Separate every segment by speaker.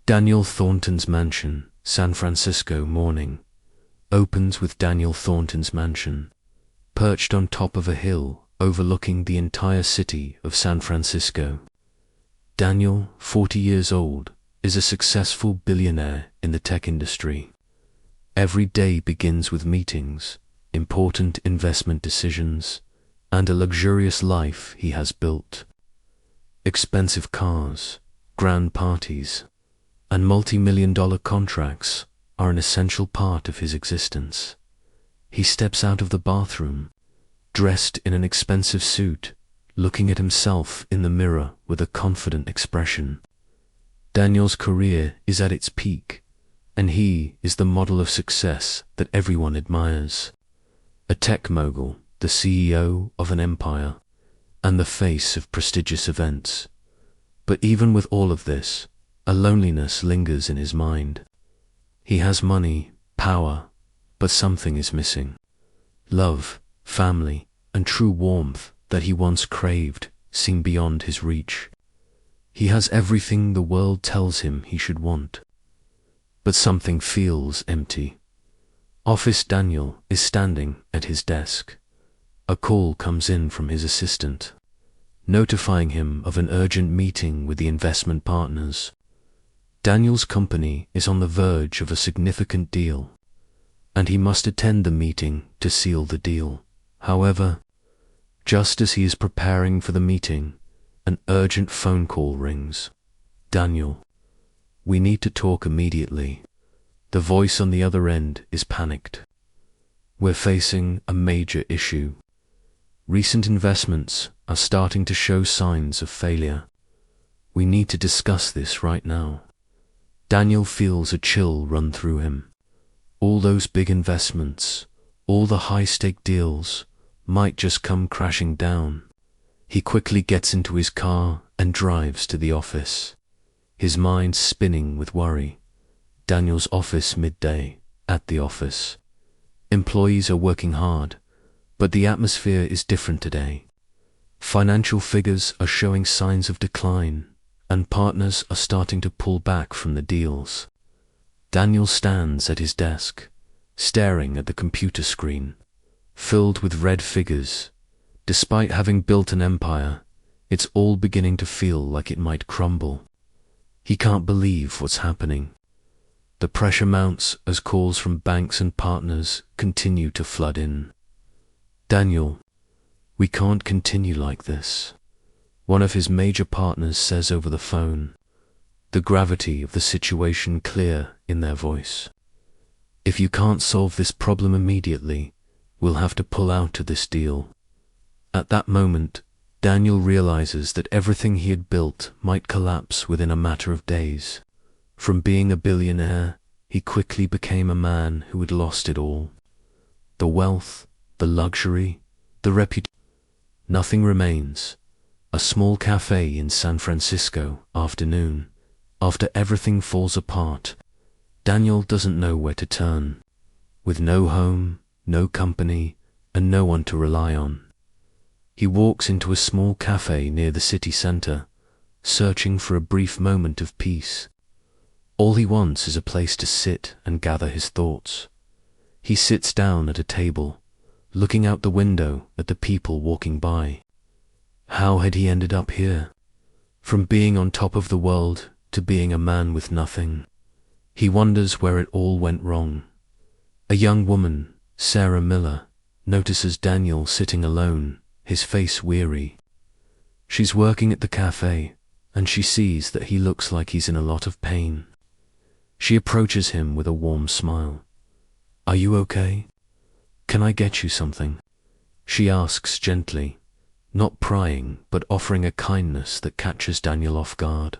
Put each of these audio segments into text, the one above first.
Speaker 1: Daniel Thornton's mansion, San Francisco morning, opens with Daniel Thornton's mansion, perched on top of a hill overlooking the entire city of San Francisco. Daniel, 40 years old, is a successful billionaire in the tech industry. Every day begins with meetings, important investment decisions, and a luxurious life he has built. Expensive cars, grand parties, and multi-million-dollar contracts are an essential part of his existence. He steps out of the bathroom, dressed in an expensive suit, looking at himself in the mirror with a confident expression. Daniel's career is at its peak, and he is the model of success that everyone admires. A tech mogul, the CEO of an empire, and the face of prestigious events. But even with all of this, a loneliness lingers in his mind. He has money, power, but something is missing. Love, family, and true warmth that he once craved seem beyond his reach. He has everything the world tells him he should want. But something feels empty. Office Daniel is standing at his desk. A call comes in from his assistant, notifying him of an urgent meeting with the investment partners. Daniel's company is on the verge of a significant deal, and he must attend the meeting to seal the deal. However, just as he is preparing for the meeting, an urgent phone call rings. "Daniel, we need to talk immediately." The voice on the other end is panicked. "We're facing a major issue. Recent investments are starting to show signs of failure. We need to discuss this right now." Daniel feels a chill run through him. All those big investments, all the high-stake deals, might just come crashing down. He quickly gets into his car and drives to the office, his mind spinning with worry. Daniel's office midday, at the office. Employees are working hard, but the atmosphere is different today. Financial figures are showing signs of decline, and partners are starting to pull back from the deals. Daniel stands at his desk, staring at the computer screen, filled with red figures. Despite having built an empire, it's all beginning to feel like it might crumble. He can't believe what's happening. The pressure mounts as calls from banks and partners continue to flood in. "Daniel, we can't continue like this," one of his major partners says over the phone, the gravity of the situation clear in their voice. "If you can't solve this problem immediately, we'll have to pull out of this deal." At that moment, Daniel realizes that everything he had built might collapse within a matter of days. From being a billionaire, he quickly became a man who had lost it all. The wealth, the luxury, the reputation. Nothing remains. A small cafe in San Francisco afternoon. After everything falls apart, Daniel doesn't know where to turn. With no home, no company, and no one to rely on. He walks into a small cafe near the city center, searching for a brief moment of peace. All he wants is a place to sit and gather his thoughts. He sits down at a table, looking out the window at the people walking by. How had he ended up here? From being on top of the world to being a man with nothing. He wonders where it all went wrong. A young woman, Sarah Miller, notices Daniel sitting alone, his face weary. She's working at the cafe, and she sees that he looks like he's in a lot of pain. She approaches him with a warm smile. "Are you okay? Can I get you something?" She asks gently, not prying, but offering a kindness that catches Daniel off guard.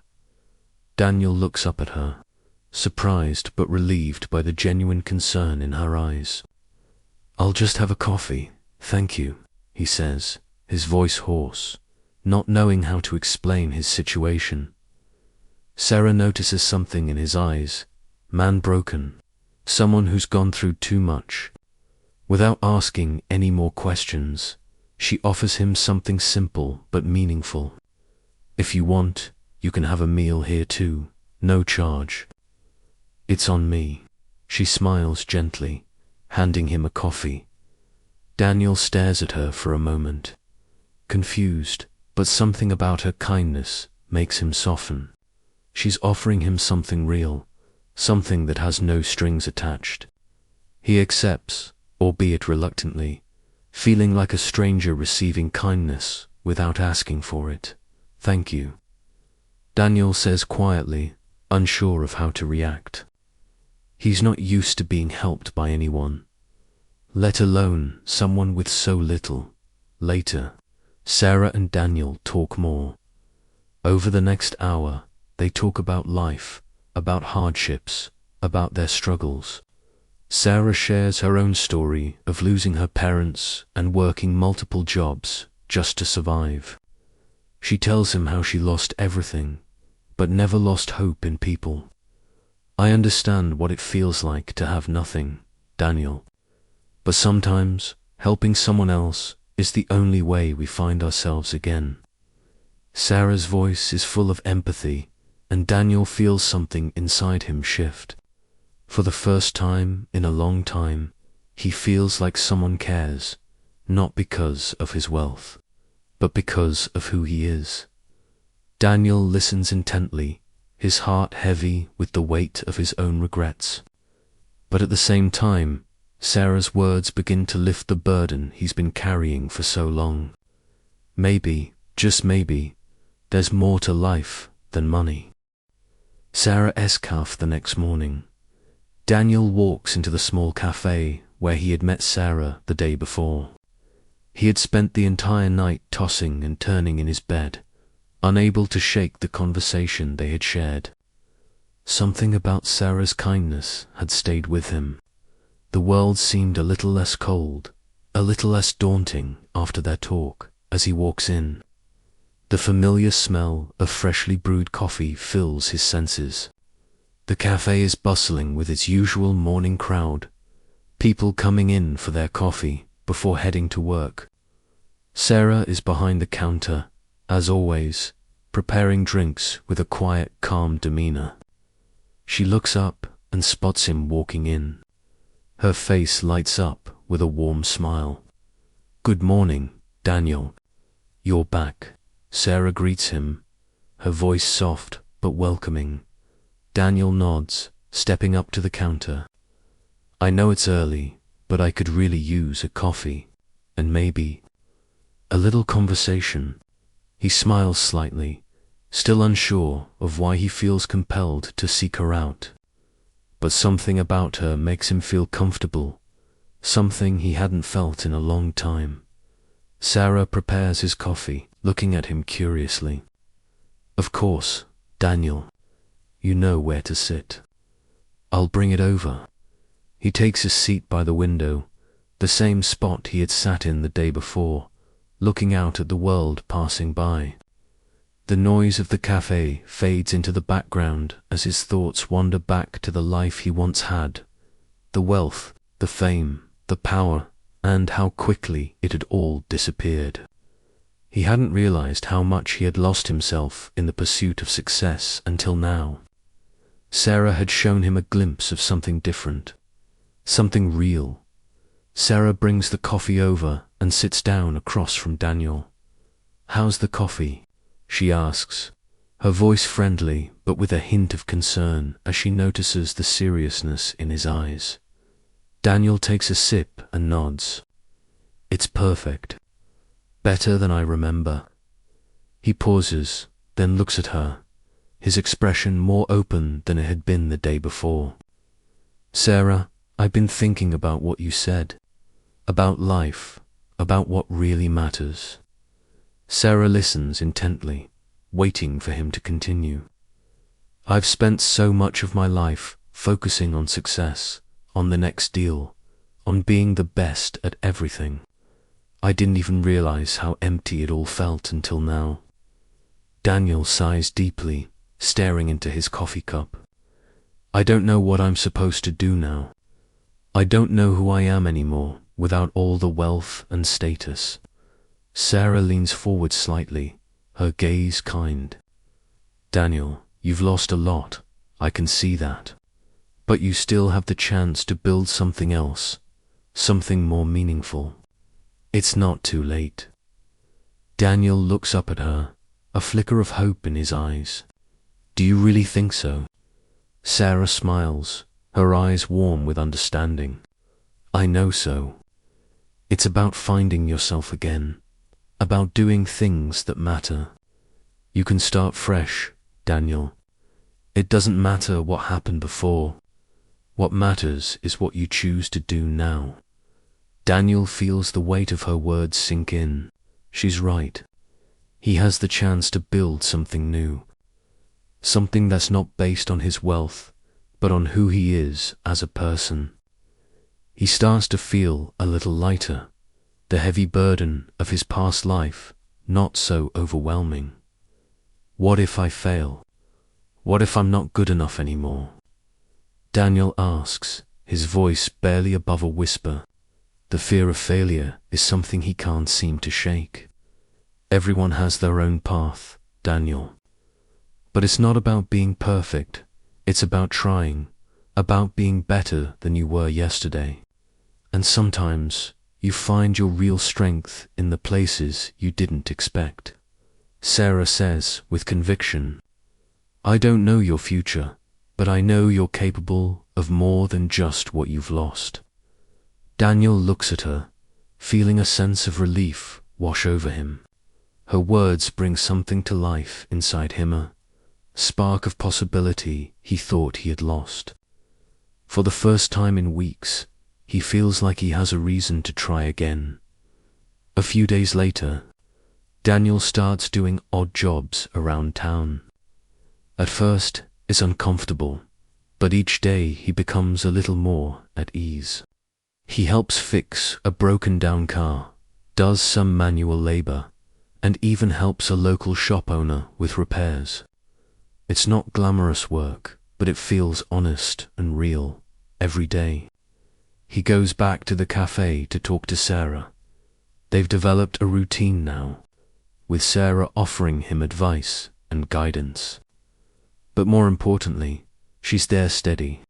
Speaker 1: Daniel looks up at her, surprised but relieved by the genuine concern in her eyes. "I'll just have a coffee, thank you," he says, his voice hoarse, not knowing how to explain his situation. Sarah notices something in his eyes, man-broken, someone who's gone through too much. Without asking any more questions, she offers him something simple but meaningful. "If you want, you can have a meal here too, no charge. It's on me. She smiles gently, handing him a coffee. Daniel stares at her for a moment, confused, but something about her kindness makes him soften. She's offering him something real, something that has no strings attached. He accepts, albeit reluctantly, feeling like a stranger receiving kindness without asking for it. Thank you, Daniel says quietly, unsure of how to react. He's not used to being helped by anyone, let alone someone with so little. Later, Sarah and Daniel talk more. Over the next hour, they talk about life, about hardships, about their struggles. Sarah shares her own story of losing her parents and working multiple jobs just to survive. She tells him how she lost everything, but never lost hope in people. I understand what it feels like to have nothing, Daniel. But sometimes, helping someone else is the only way we find ourselves again. Sarah's voice is full of empathy, and Daniel feels something inside him shift. For the first time in a long time, he feels like someone cares, not because of his wealth, but because of who he is. Daniel listens intently, his heart heavy with the weight of his own regrets. But at the same time, Sarah's words begin to lift the burden he's been carrying for so long. Maybe, just maybe, there's more to life than money. Sarah Escaf the next morning. Daniel walks into the small cafe where he had met Sarah the day before. He had spent the entire night tossing and turning in his bed, unable to shake the conversation they had shared. Something about Sarah's kindness had stayed with him. The world seemed a little less cold, a little less daunting after their talk as he walks in. The familiar smell of freshly brewed coffee fills his senses. The cafe is bustling with its usual morning crowd, people coming in for their coffee before heading to work. Sarah is behind the counter, as always, preparing drinks with a quiet, calm demeanor. She looks up and spots him walking in. Her face lights up with a warm smile. "Good morning, Daniel. You're back." Sarah greets him, her voice soft but welcoming. Daniel nods, stepping up to the counter. "I know it's early, but I could really use a coffee, and maybe a little conversation." He smiles slightly, still unsure of why he feels compelled to seek her out. But something about her makes him feel comfortable, something he hadn't felt in a long time. Sarah prepares his coffee, looking at him curiously. "Of course, Daniel. You know where to sit. I'll bring it over." He takes his seat by the window, the same spot he had sat in the day before, looking out at the world passing by. The noise of the cafe fades into the background as his thoughts wander back to the life he once had, the wealth, the fame, the power, and how quickly it had all disappeared. He hadn't realized how much he had lost himself in the pursuit of success until now. Sarah had shown him a glimpse of something different, something real. Sarah brings the coffee over and sits down across from Daniel. "How's the coffee?" she asks, her voice friendly but with a hint of concern as she notices the seriousness in his eyes. Daniel takes a sip and nods. "It's perfect. Better than I remember." He pauses, then looks at her, his expression more open than it had been the day before. "Sarah, I've been thinking about what you said, about life, about what really matters." Sarah listens intently, waiting for him to continue. "I've spent so much of my life focusing on success, on the next deal, on being the best at everything. I didn't even realize how empty it all felt until now." Daniel sighs deeply, staring into his coffee cup. "I don't know what I'm supposed to do now. I don't know who I am anymore without all the wealth and status." Sarah leans forward slightly, her gaze kind. "Daniel, you've lost a lot, I can see that. But you still have the chance to build something else, something more meaningful. It's not too late. Daniel looks up at her, a flicker of hope in his eyes. Do you really think so? Sarah smiles, her eyes warm with understanding. I know so. It's about finding yourself again, about doing things that matter. You can start fresh, Daniel. It doesn't matter what happened before. What matters is what you choose to do now. Daniel feels the weight of her words sink in. She's right. He has the chance to build something new. Something that's not based on his wealth, but on who he is as a person. He starts to feel a little lighter, the heavy burden of his past life not so overwhelming. What if I fail? What if I'm not good enough anymore? Daniel asks, his voice barely above a whisper. The fear of failure is something he can't seem to shake. Everyone has their own path, Daniel. But it's not about being perfect. It's about trying, about being better than you were yesterday. And sometimes you find your real strength in the places you didn't expect. Sarah says with conviction, I don't know your future, but I know you're capable of more than just what you've lost. Daniel looks at her, feeling a sense of relief wash over him. Her words bring something to life inside him, a spark of possibility he thought he had lost. For the first time in weeks, he feels like he has a reason to try again. A few days later, Daniel starts doing odd jobs around town. At first, it's uncomfortable, but each day he becomes a little more at ease. He helps fix a broken-down car, does some manual labor, and even helps a local shop owner with repairs. It's not glamorous work, but it feels honest and real every day. He goes back to the cafe to talk to Sarah. They've developed a routine now, with Sarah offering him advice and guidance. But more importantly, she's there steady,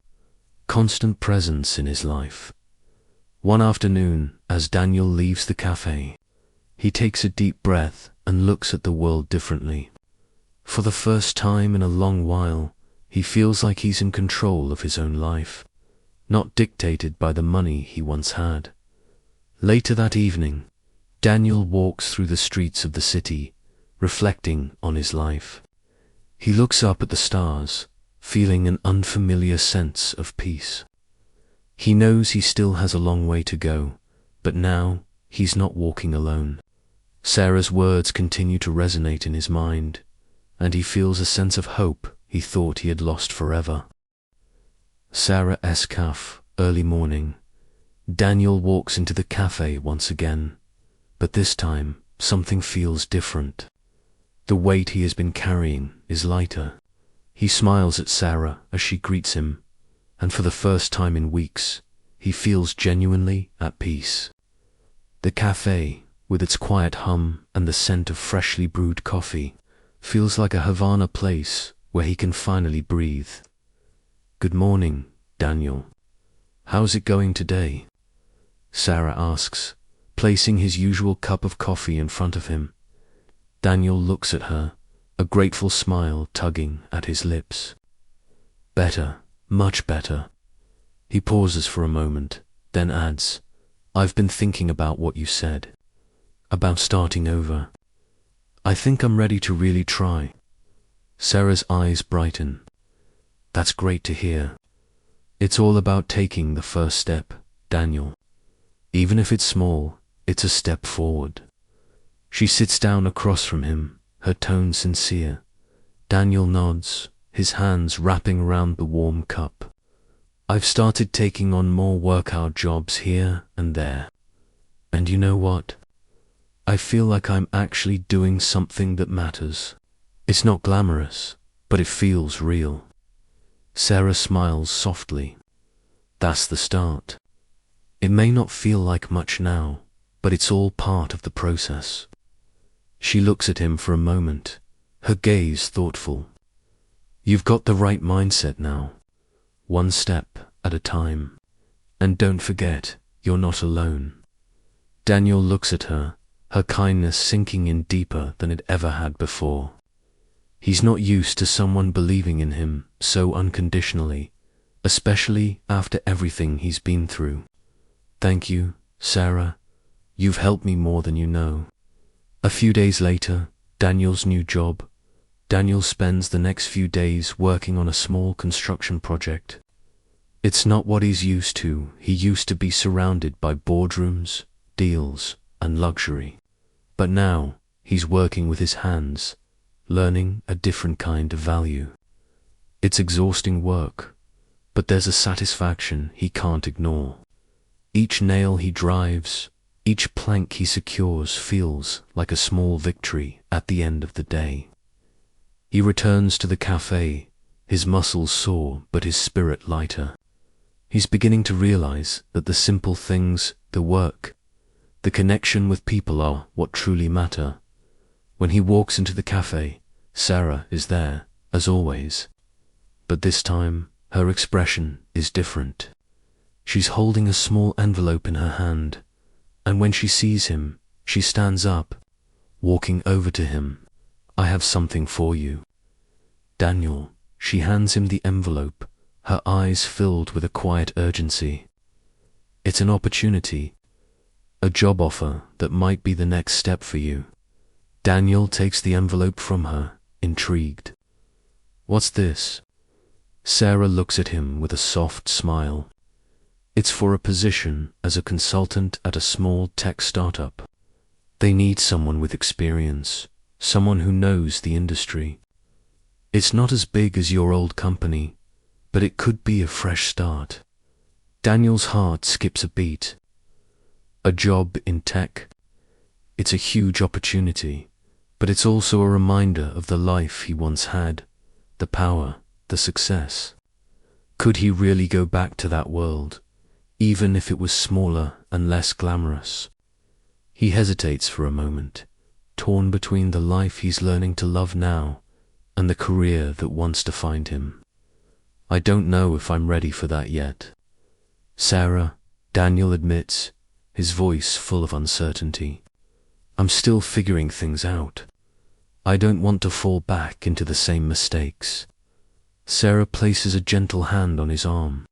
Speaker 1: constant presence in his life. One afternoon, as Daniel leaves the cafe, he takes a deep breath and looks at the world differently. For the first time in a long while, he feels like he's in control of his own life, not dictated by the money he once had. Later that evening, Daniel walks through the streets of the city, reflecting on his life. He looks up at the stars, feeling an unfamiliar sense of peace. He knows he still has a long way to go, but now he's not walking alone. Sarah's words continue to resonate in his mind, and he feels a sense of hope he thought he had lost forever. Sarah's cafe, early morning. Daniel walks into the cafe once again, but this time something feels different. The weight he has been carrying is lighter. He smiles at Sarah as she greets him, and for the first time in weeks, he feels genuinely at peace. The cafe, with its quiet hum and the scent of freshly brewed coffee, feels like a Havana place where he can finally breathe. Good morning, Daniel. How's it going today? Sarah asks, placing his usual cup of coffee in front of him. Daniel looks at her, a grateful smile tugging at his lips. Better, much better. He pauses for a moment, then adds, I've been thinking about what you said, about starting over. I think I'm ready to really try. Sarah's eyes brighten. That's great to hear. It's all about taking the first step, Daniel. Even if it's small, it's a step forward. She sits down across from him, her tone sincere. Daniel nods, his hands wrapping around the warm cup. I've started taking on more workout jobs here and there. And you know what? I feel like I'm actually doing something that matters. It's not glamorous, but it feels real. Sarah smiles softly. That's the start. It may not feel like much now, but it's all part of the process. She looks at him for a moment, her gaze thoughtful. You've got the right mindset now. One step at a time. And don't forget, you're not alone. Daniel looks at her, her kindness sinking in deeper than it ever had before. He's not used to someone believing in him so unconditionally, especially after everything he's been through. Thank you, Sarah. You've helped me more than you know. A few days later, Daniel's new job. Daniel spends the next few days working on a small construction project. It's not what he's used to. He used to be surrounded by boardrooms, deals, and luxury. But now, he's working with his hands, learning a different kind of value. It's exhausting work, but there's a satisfaction he can't ignore. Each nail he drives, each plank he secures feels like a small victory at the end of the day. He returns to the cafe, his muscles sore but his spirit lighter. He's beginning to realize that the simple things, the work, the connection with people are what truly matter. When he walks into the cafe, Sarah is there, as always. But this time, her expression is different. She's holding a small envelope in her hand, and when she sees him, she stands up, walking over to him. I have something for you. Daniel, she hands him the envelope, her eyes filled with a quiet urgency. It's an opportunity, a job offer that might be the next step for you. Daniel takes the envelope from her, intrigued. What's this? Sarah looks at him with a soft smile. It's for a position as a consultant at a small tech startup. They need someone with experience, someone who knows the industry. It's not as big as your old company, but it could be a fresh start. Daniel's heart skips a beat. A job in tech. It's a huge opportunity, but it's also a reminder of the life he once had, the power, the success. Could he really go back to that world, even if it was smaller and less glamorous? He hesitates for a moment, torn between the life he's learning to love now and the career that wants to find him. I don't know if I'm ready for that yet. Sarah, Daniel admits, his voice full of uncertainty. I'm still figuring things out. I don't want to fall back into the same mistakes. Sarah places a gentle hand on his arm.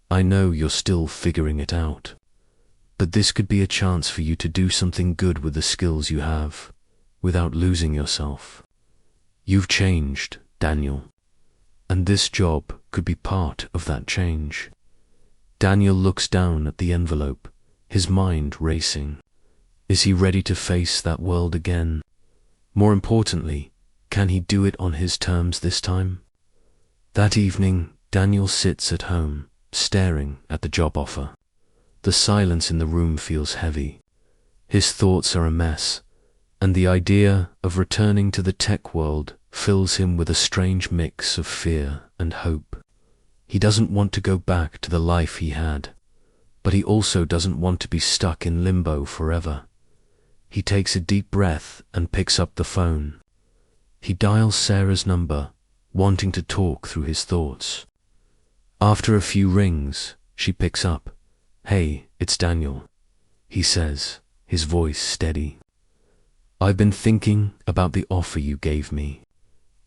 Speaker 1: I know you're still figuring it out, but this could be a chance for you to do something good with the skills you have, without losing yourself. You've changed, Daniel, and this job could be part of that change. Daniel looks down at the envelope, his mind racing. Is he ready to face that world again? More importantly, can he do it on his terms this time? That evening, Daniel sits at home, staring at the job offer. The silence in the room feels heavy. His thoughts are a mess, and the idea of returning to the tech world fills him with a strange mix of fear and hope. He doesn't want to go back to the life he had, but he also doesn't want to be stuck in limbo forever. He takes a deep breath and picks up the phone. He dials Sarah's number, wanting to talk through his thoughts. After a few rings, she picks up. Hey, it's Daniel, he says, his voice steady. I've been thinking about the offer you gave me,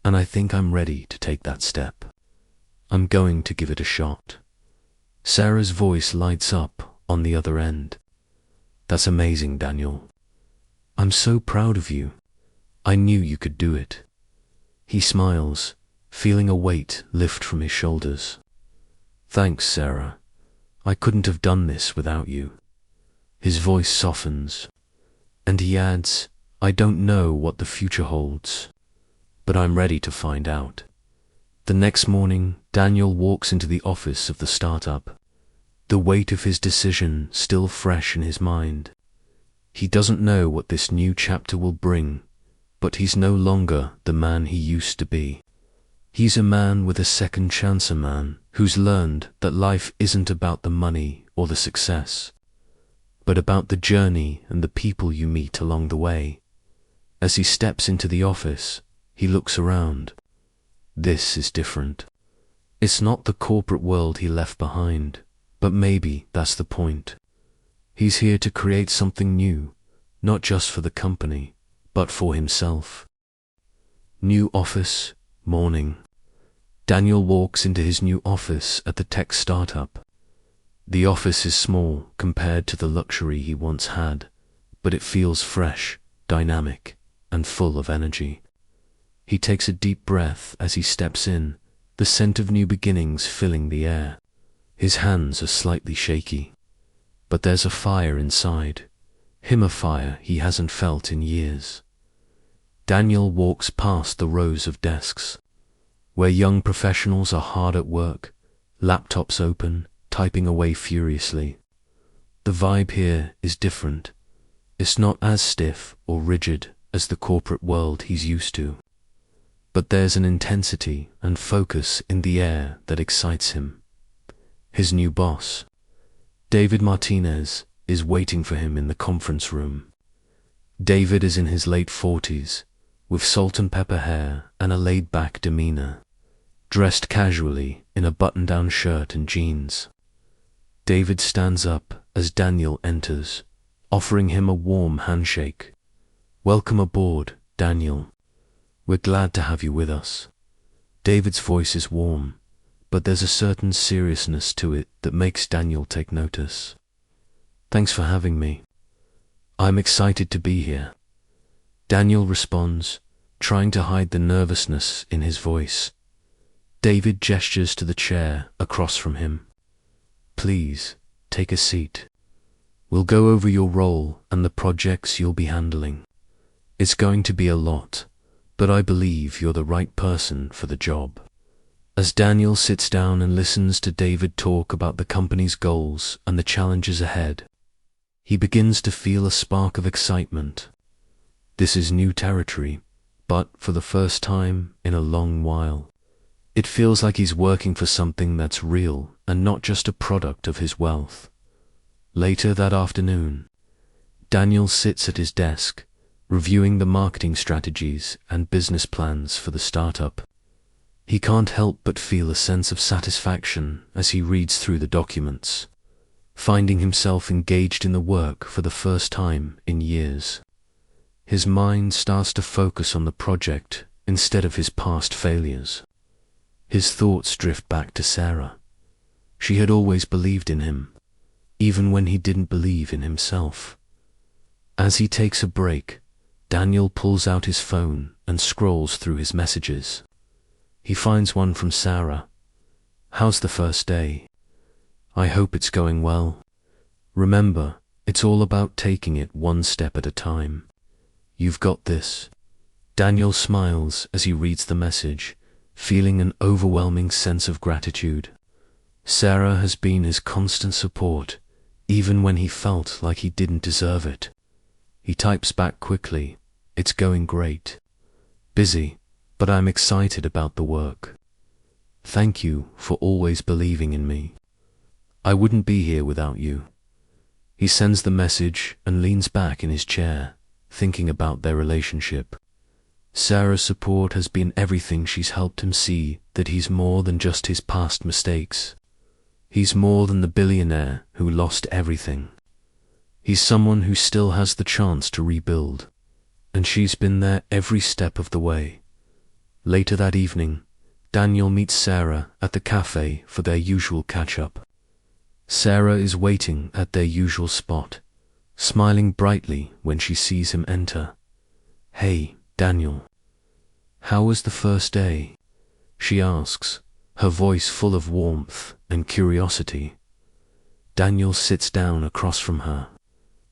Speaker 1: and I think I'm ready to take that step. I'm going to give it a shot. Sarah's voice lights up on the other end. That's amazing, Daniel. I'm so proud of you. I knew you could do it. He smiles, feeling a weight lift from his shoulders. Thanks, Sarah. I couldn't have done this without you. His voice softens, and he adds, I don't know what the future holds, but I'm ready to find out. The next morning, Daniel walks into the office of the startup, the weight of his decision still fresh in his mind. He doesn't know what this new chapter will bring, but he's no longer the man he used to be. He's a man with a second chance, a man who's learned that life isn't about the money or the success, but about the journey and the people you meet along the way. As he steps into the office, he looks around. This is different. It's not the corporate world he left behind, but maybe that's the point. He's here to create something new, not just for the company, but for himself. New office, morning. Daniel walks into his new office at the tech startup. The office is small compared to the luxury he once had, but it feels fresh, dynamic, and full of energy. He takes a deep breath as he steps in, the scent of new beginnings filling the air. His hands are slightly shaky, but there's a fire inside, a fire he hasn't felt in years. Daniel walks past the rows of desks, where young professionals are hard at work, laptops open, typing away furiously. The vibe here is different. It's not as stiff or rigid as the corporate world he's used to. But there's an intensity and focus in the air that excites him. His new boss, David Martinez, is waiting for him in the conference room. David is in his late 40s, with salt and pepper hair and a laid-back demeanor, dressed casually in a button-down shirt and jeans. David stands up as Daniel enters, offering him a warm handshake. "Welcome aboard, Daniel. We're glad to have you with us." David's voice is warm, but there's a certain seriousness to it that makes Daniel take notice. "Thanks for having me. I'm excited to be here." Daniel responds, trying to hide the nervousness in his voice. David gestures to the chair across from him. "Please, take a seat. We'll go over your role and the projects you'll be handling. It's going to be a lot, but I believe you're the right person for the job." As Daniel sits down and listens to David talk about the company's goals and the challenges ahead, he begins to feel a spark of excitement. This is new territory, but for the first time in a long while, it feels like he's working for something that's real and not just a product of his wealth. Later that afternoon, Daniel sits at his desk, reviewing the marketing strategies and business plans for the startup. He can't help but feel a sense of satisfaction as he reads through the documents, finding himself engaged in the work for the first time in years. His mind starts to focus on the project instead of his past failures. His thoughts drift back to Sarah. She had always believed in him, even when he didn't believe in himself. As he takes a break, Daniel pulls out his phone and scrolls through his messages. He finds one from Sarah. "How's the first day? I hope it's going well. Remember, it's all about taking it one step at a time. You've got this." Daniel smiles as he reads the message, feeling an overwhelming sense of gratitude. Sarah has been his constant support, even when he felt like he didn't deserve it. He types back quickly, "It's going great. Busy, but I'm excited about the work. Thank you for always believing in me. I wouldn't be here without you." He sends the message and leans back in his chair, thinking about their relationship. Sarah's support has been everything. She's helped him see that he's more than just his past mistakes. He's more than the billionaire who lost everything. He's someone who still has the chance to rebuild, and she's been there every step of the way. Later that evening, Daniel meets Sarah at the cafe for their usual catch-up. Sarah is waiting at their usual spot, smiling brightly when she sees him enter. "Hey, Daniel. How was the first day?" she asks, her voice full of warmth and curiosity. Daniel sits down across from her,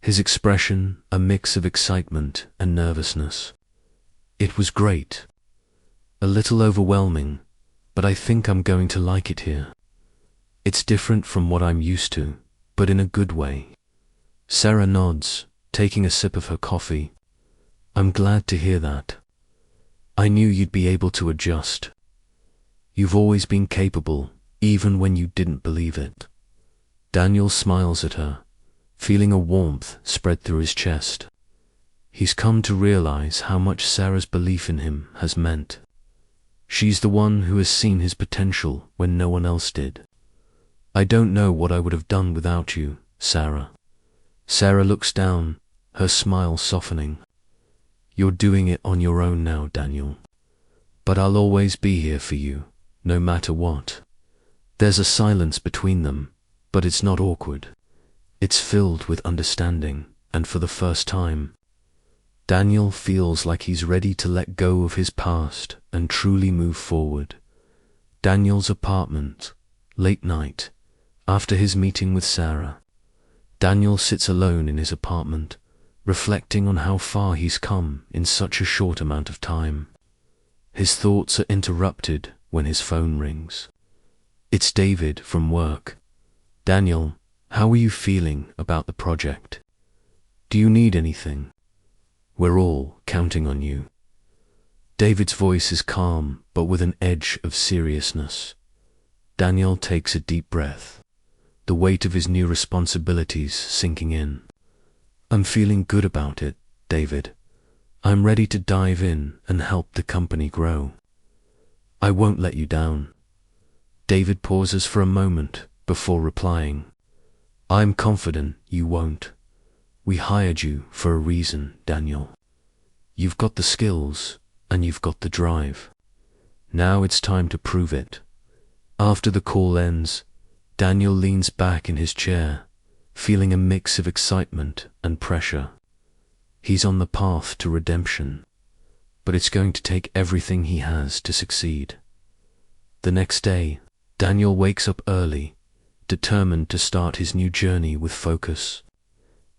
Speaker 1: his expression a mix of excitement and nervousness. "It was great. A little overwhelming, but I think I'm going to like it here. It's different from what I'm used to, but in a good way." Sarah nods, taking a sip of her coffee. "I'm glad to hear that. I knew you'd be able to adjust. You've always been capable, even when you didn't believe it." Daniel smiles at her, feeling a warmth spread through his chest. He's come to realize how much Sarah's belief in him has meant. She's the one who has seen his potential when no one else did. I don't know what I would have done without you, Sarah. Sarah looks down, her smile softening. You're doing it on your own now, Daniel. But I'll always be here for you, no matter what. There's a silence between them, but it's not awkward. It's filled with understanding, and for the first time, Daniel feels like he's ready to let go of his past and truly move forward. Daniel's apartment, late night, after his meeting with Sarah. Daniel sits alone in his apartment, reflecting on how far he's come in such a short amount of time. His thoughts are interrupted when his phone rings. It's David from work. Daniel, how are you feeling about the project? Do you need anything? We're all counting on you. David's voice is calm, but with an edge of seriousness. Daniel takes a deep breath, the weight of his new responsibilities sinking in. I'm feeling good about it, David. I'm ready to dive in and help the company grow. I won't let you down. David pauses for a moment before replying. I'm confident you won't. We hired you for a reason, Daniel. You've got the skills and you've got the drive. Now it's time to prove it. After the call ends, Daniel leans back in his chair, feeling a mix of excitement and pressure. He's on the path to redemption, but it's going to take everything he has to succeed. The next day, Daniel wakes up early, determined to start his new journey with focus.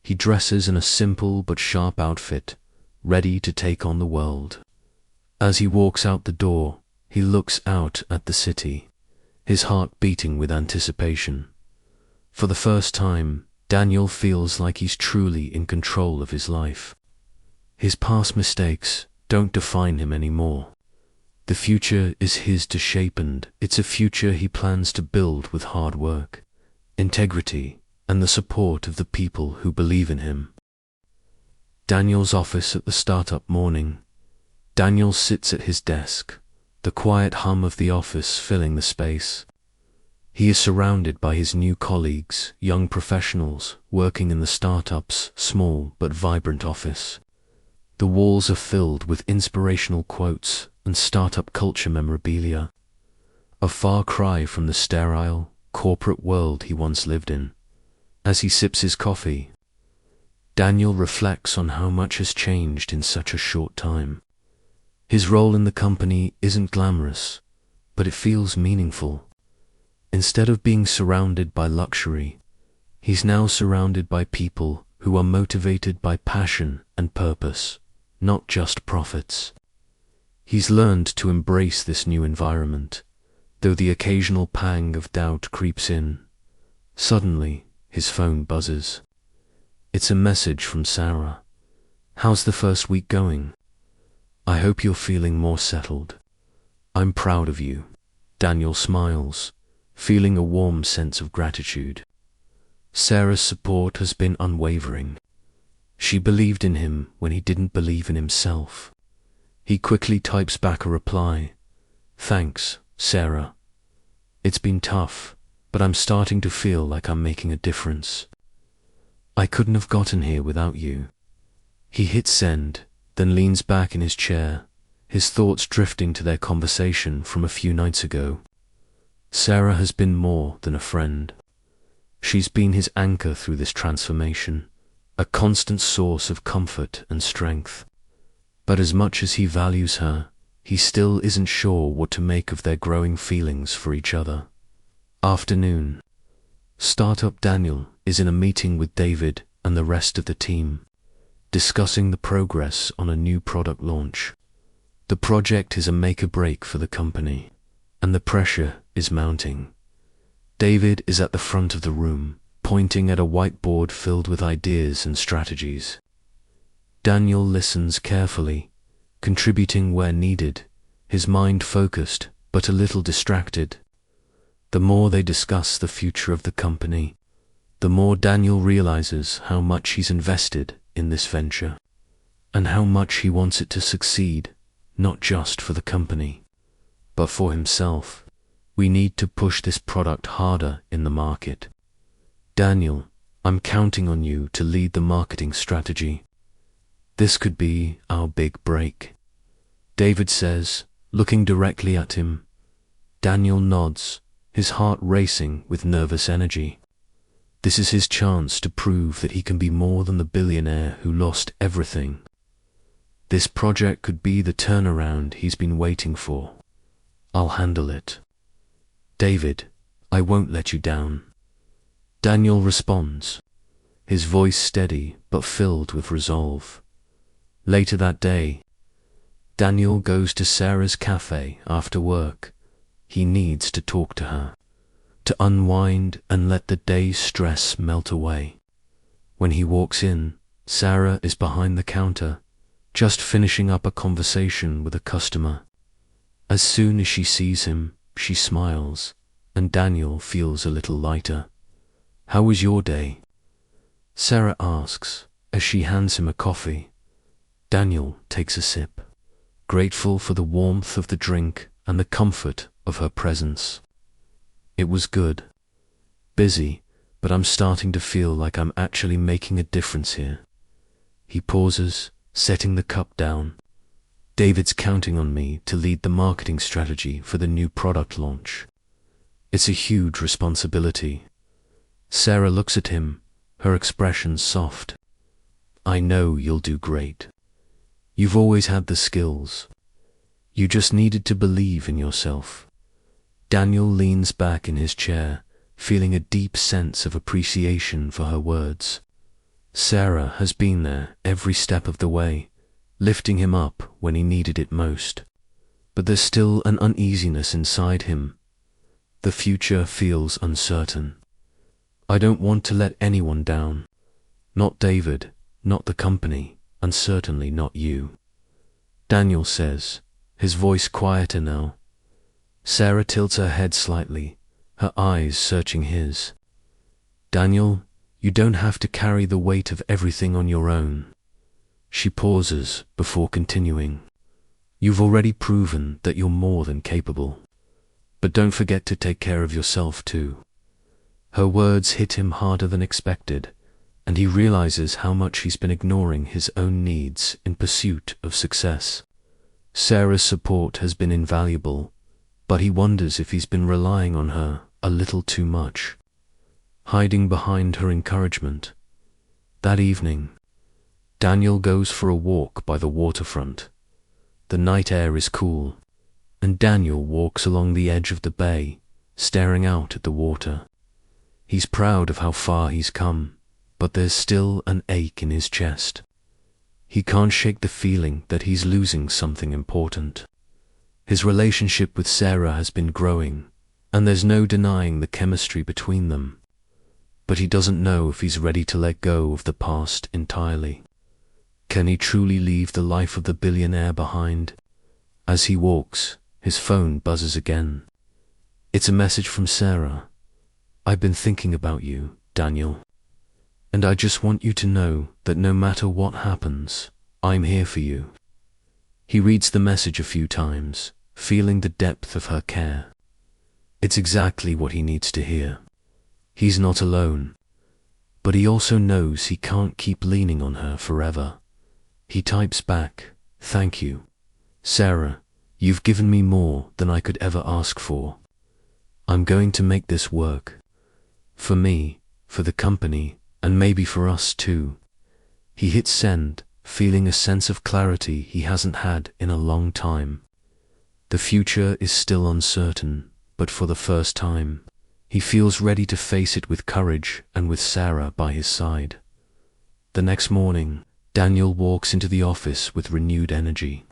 Speaker 1: He dresses in a simple but sharp outfit, ready to take on the world. As he walks out the door, he looks out at the city, his heart beating with anticipation. For the first time, Daniel feels like he's truly in control of his life. His past mistakes don't define him anymore. The future is his to shape, and it's a future he plans to build with hard work, integrity, and the support of the people who believe in him. Daniel's office at the startup morning. Daniel sits at his desk, the quiet hum of the office filling the space. He is surrounded by his new colleagues, young professionals working in the startup's small but vibrant office. The walls are filled with inspirational quotes and startup culture memorabilia, a far cry from the sterile, corporate world he once lived in. As he sips his coffee, Daniel reflects on how much has changed in such a short time. His role in the company isn't glamorous, but it feels meaningful. Instead of being surrounded by luxury, he's now surrounded by people who are motivated by passion and purpose, not just profits. He's learned to embrace this new environment, though the occasional pang of doubt creeps in. Suddenly, his phone buzzes. It's a message from Sarah. How's the first week going? I hope you're feeling more settled. I'm proud of you. Daniel smiles, feeling a warm sense of gratitude. Sarah's support has been unwavering. She believed in him when he didn't believe in himself. He quickly types back a reply. Thanks, Sarah. It's been tough, but I'm starting to feel like I'm making a difference. I couldn't have gotten here without you. He hits send, then leans back in his chair, his thoughts drifting to their conversation from a few nights ago. Sarah has been more than a friend. She's been his anchor through this transformation, a constant source of comfort and strength. But as much as he values her, he still isn't sure what to make of their growing feelings for each other. Afternoon. Startup Daniel is in a meeting with David and the rest of the team, discussing the progress on a new product launch. The project is a make or break for the company, and the pressure is mounting. David is at the front of the room, pointing at a whiteboard filled with ideas and strategies. Daniel listens carefully, contributing where needed, his mind focused but a little distracted. The more they discuss the future of the company, the more Daniel realizes how much he's invested in this venture, and how much he wants it to succeed, not just for the company, but for himself. We need to push this product harder in the market. Daniel, I'm counting on you to lead the marketing strategy. This could be our big break. David says, looking directly at him. Daniel nods, his heart racing with nervous energy. This is his chance to prove that he can be more than the billionaire who lost everything. This project could be the turnaround he's been waiting for. I'll handle it. David, I won't let you down. Daniel responds, his voice steady but filled with resolve. Later that day, Daniel goes to Sarah's cafe after work. He needs to talk to her, to unwind and let the day's stress melt away. When he walks in, Sarah is behind the counter, just finishing up a conversation with a customer. As soon as she sees him, she smiles, and Daniel feels a little lighter. How was your day? Sarah asks as she hands him a coffee. Daniel takes a sip, grateful for the warmth of the drink and the comfort of her presence. It was good. Busy, but I'm starting to feel like I'm actually making a difference here. He pauses, setting the cup down. David's counting on me to lead the marketing strategy for the new product launch. It's a huge responsibility. Sarah looks at him, her expression soft. I know you'll do great. You've always had the skills. You just needed to believe in yourself. Daniel leans back in his chair, feeling a deep sense of appreciation for her words. Sarah has been there every step of the way, lifting him up when he needed it most. But there's still an uneasiness inside him. The future feels uncertain. I don't want to let anyone down. Not David, not the company, and certainly not you. Daniel says, his voice quieter now. Sarah tilts her head slightly, her eyes searching his. Daniel, you don't have to carry the weight of everything on your own. She pauses before continuing. You've already proven that you're more than capable. But don't forget to take care of yourself too. Her words hit him harder than expected, and he realizes how much he's been ignoring his own needs in pursuit of success. Sarah's support has been invaluable, but he wonders if he's been relying on her a little too much, hiding behind her encouragement. That evening, Daniel goes for a walk by the waterfront. The night air is cool, and Daniel walks along the edge of the bay, staring out at the water. He's proud of how far he's come, but there's still an ache in his chest. He can't shake the feeling that he's losing something important. His relationship with Sarah has been growing, and there's no denying the chemistry between them. But he doesn't know if he's ready to let go of the past entirely. Can he truly leave the life of the billionaire behind? As he walks, his phone buzzes again. It's a message from Sarah. I've been thinking about you, Daniel. And I just want you to know that no matter what happens, I'm here for you. He reads the message a few times, feeling the depth of her care. It's exactly what he needs to hear. He's not alone, but he also knows he can't keep leaning on her forever. He types back, "Thank you, Sarah, you've given me more than I could ever ask for. I'm going to make this work. For me, for the company, and maybe for us too." He hits send, feeling a sense of clarity he hasn't had in a long time. The future is still uncertain, but for the first time, he feels ready to face it with courage and with Sarah by his side. The next morning, Daniel walks into the office with renewed energy.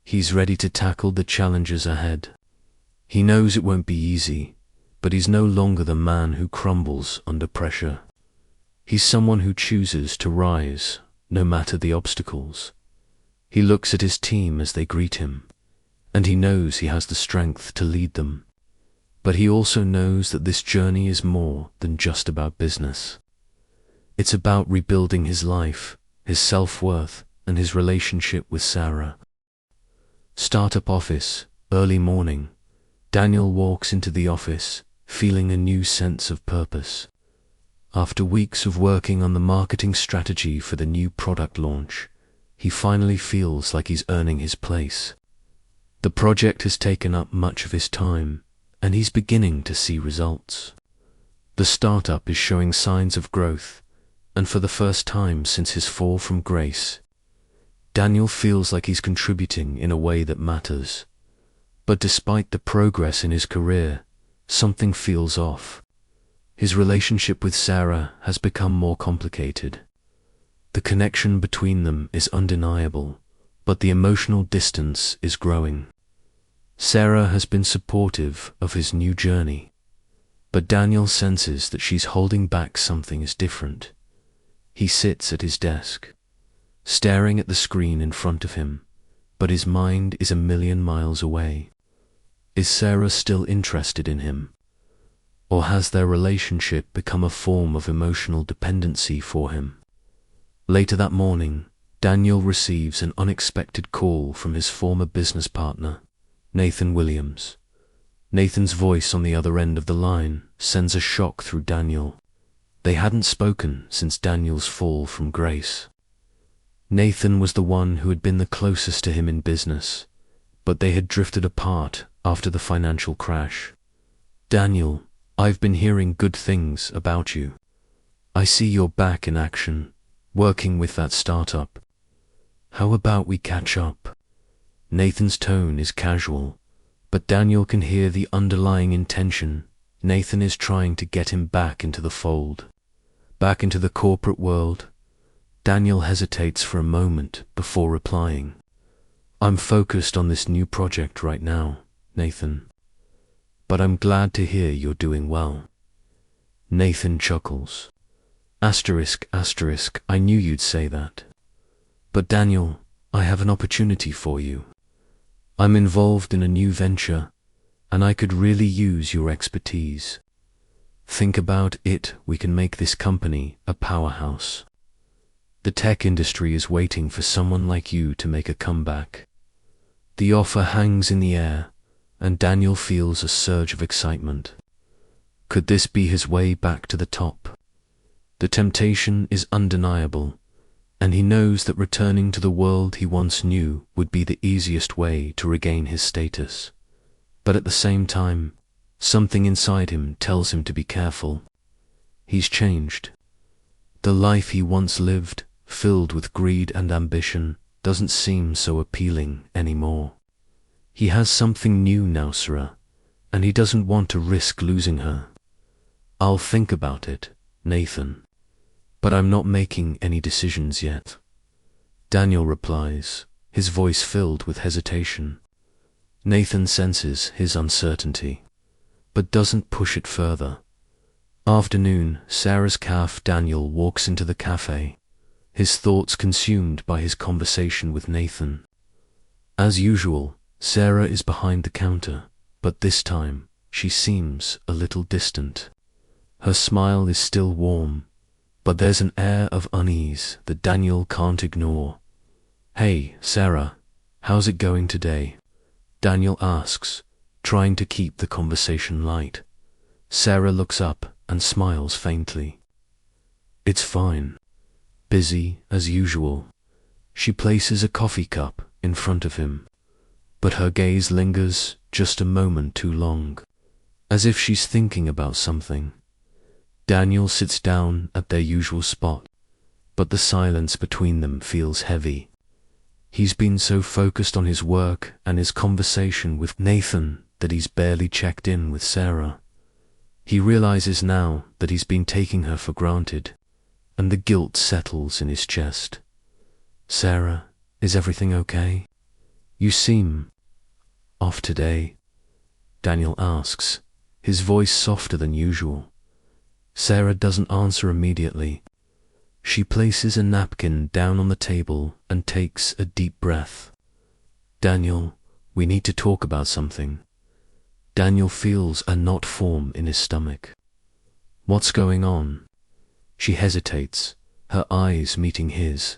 Speaker 1: He's ready to tackle the challenges ahead. He knows it won't be easy, but he's no longer the man who crumbles under pressure. He's someone who chooses to rise, no matter the obstacles. He looks at his team as they greet him, and he knows he has the strength to lead them. But he also knows that this journey is more than just about business. It's about rebuilding his life, his self-worth, and his relationship with Sarah. Startup office, Early morning, Daniel walks into the office, feeling a new sense of purpose. After weeks of working on the marketing strategy for the new product launch, he finally feels like he's earning his place. The project has taken up much of his time, and he's beginning to see results. The startup is showing signs of growth, and for the first time since his fall from grace, Daniel feels like he's contributing in a way that matters. But despite the progress in his career, something feels off. His relationship with Sarah has become more complicated. The connection between them is undeniable, but the emotional distance is growing. Sarah has been supportive of his new journey, but Daniel senses that she's holding back something is different. He sits at his desk, staring at the screen in front of him, but his mind is a million miles away. Is Sarah still interested in him? Or has their relationship become a form of emotional dependency for him? Later that morning, Daniel receives an unexpected call from his former business partner, Nathan Williams. Nathan's voice on the other end of the line sends a shock through Daniel. They hadn't spoken since Daniel's fall from grace. Nathan was the one who had been the closest to him in business, but they had drifted apart after the financial crash. "Daniel, I've been hearing good things about you. I see you're back in action, working with that startup. How about we catch up?" Nathan's tone is casual, but Daniel can hear the underlying intention. Nathan is trying to get him back into the fold, back into the corporate world. Daniel hesitates for a moment before replying. "I'm focused on this new project right now, Nathan. But I'm glad to hear you're doing well." Nathan chuckles. Asterisk, asterisk, I knew you'd say that. "But Daniel, I have an opportunity for you. I'm involved in a new venture, and I could really use your expertise. Think about it, we can make this company a powerhouse. The tech industry is waiting for someone like you to make a comeback." The offer hangs in the air, and Daniel feels a surge of excitement. Could this be his way back to the top? The temptation is undeniable, and he knows that returning to the world he once knew would be the easiest way to regain his status. But at the same time, something inside him tells him to be careful. He's changed. The life he once lived, filled with greed and ambition, doesn't seem so appealing anymore. He has something new now, Sarah, and he doesn't want to risk losing her. "I'll think about it, Nathan, but I'm not making any decisions yet," Daniel replies, his voice filled with hesitation. Nathan senses his uncertainty, but doesn't push it further. Afternoon, Sarah's calf. Daniel walks into the cafe, his thoughts consumed by his conversation with Nathan. As usual, Sarah is behind the counter, but this time she seems a little distant. Her smile is still warm, but there's an air of unease that Daniel can't ignore. "Hey, Sarah, how's it going today?" Daniel asks, trying to keep the conversation light. Sarah looks up and smiles faintly. "It's fine. Busy as usual." She places a coffee cup in front of him, but her gaze lingers just a moment too long, as if she's thinking about something. Daniel sits down at their usual spot, but the silence between them feels heavy. He's been so focused on his work and his conversation with Nathan that he's barely checked in with Sarah. He realizes now that he's been taking her for granted, and the guilt settles in his chest. "Sarah, is everything okay? You seem off today," Daniel asks, his voice softer than usual. Sarah doesn't answer immediately. She places a napkin down on the table and takes a deep breath. "Daniel, we need to talk about something." Daniel feels a knot form in his stomach. "What's going on?" She hesitates, her eyes meeting his.